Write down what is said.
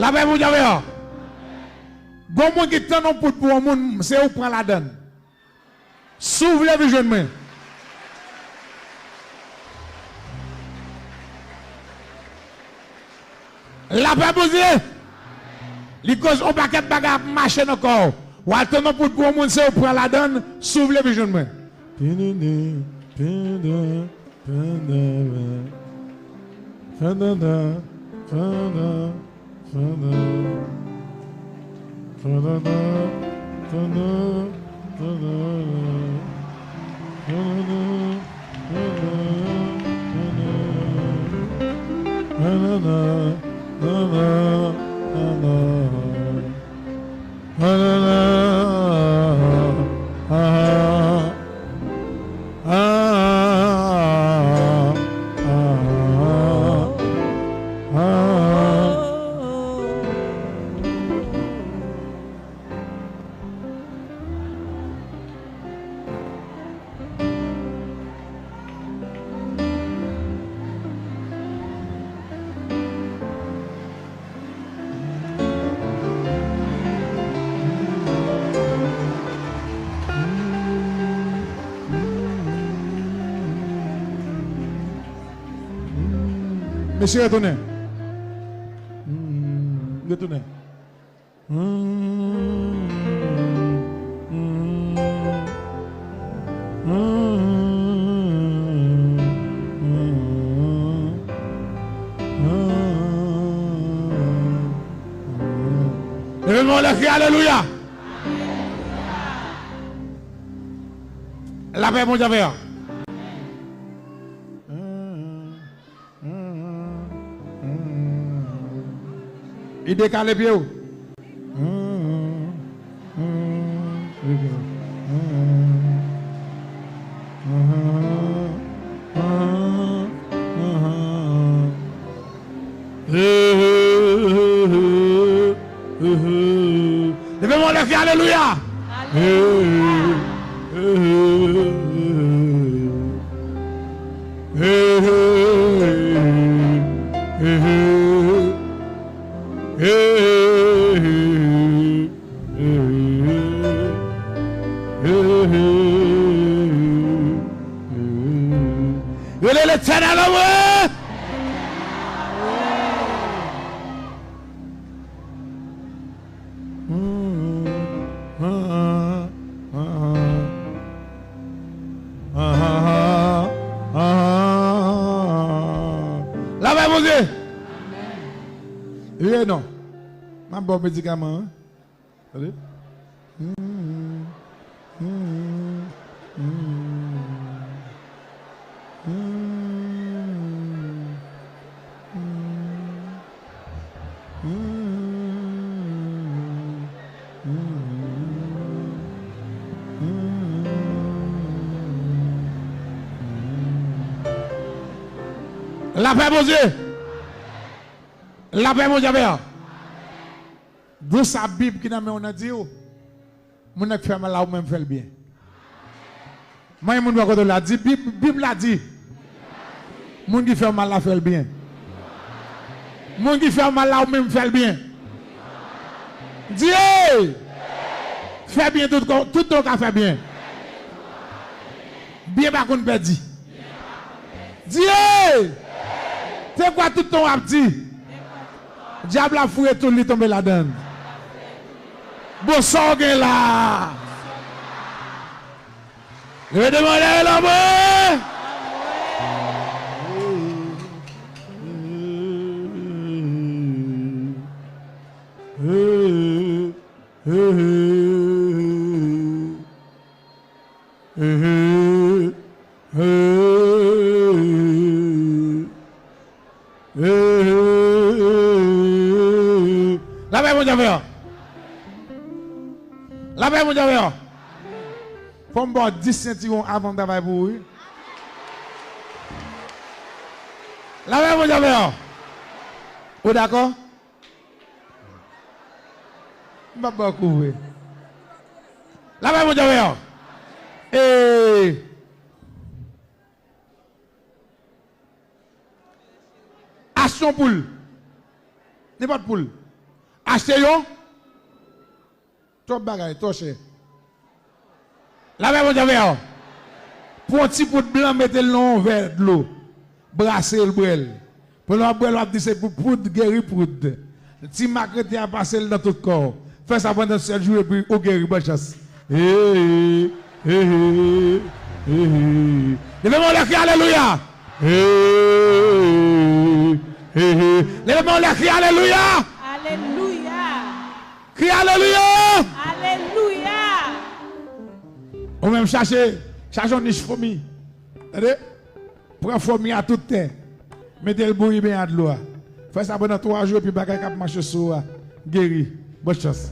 La paix, vous avez. Bon, monde qui est en pour un monde, c'est où prend la donne. S'ouvre les visionnements. La paix, vous avez. Les causes ont paquet de bagages marcher encore. Ou attendons pour un monde, c'est où prend la donne. S'ouvre les visionnements. Monsieur, retournez. Retournez. Levez-moi le cri, alléluia. La paix, mon Dieu. Il décale les pieds. Levez-moi le cri, alléluia. La paix, mon Dieu. Oui, non. Ma bonne médicament. Allez. La paix, mon Dieu. La paix, mon Dieu. Dans sa Bible qui n'a on a dit, mon fait mal là ou même fait le bien. Moi, je ne la dit, Bible l'a dit. Mon qui fait mal là fait le bien. Mon qui fait mal là ou même fait le bien. Dieu, fais bien tout ton cas fait bien. Bien par contre perdu. Dieu, c'est quoi tout ton a dit? Diable a fouillé tout lui tomber là-dedans. Bon sang là. Je vais demander l'homme. La paix, mon Dieu. La paix, mon Dieu. Faut me boire 10 centimètres avant de travailler pour vous. La paix, mon Dieu. Vous d'accord? Je ne vais pas couvrir. La paix, mon Dieu. Et action poule. N'est pas de poule. Achetez yon. Top bagaille, top cher. La même chose. Pour un petit pot de blanc, mettez le long vers de l'eau. Brassez le brel. Pour le brel, on dit c'est pour poudre, guérir poudre. Si ma chrétien a passé dans tout le corps, fais ça pendant 7 jours et puis au guérir, bonne chance. Levez-moi le cri, alléluia. Levez-moi le cri, alléluia. Alléluia. Cri, alléluia. Alléluia. On même chercher une niche fourmi. Attendez? Prends fourmi à toute terre. Mettez le bouilli bien à de l'eau. Fais ça pendant 3 jours, puis bagay cap marcher sur guéri. Bonne chance.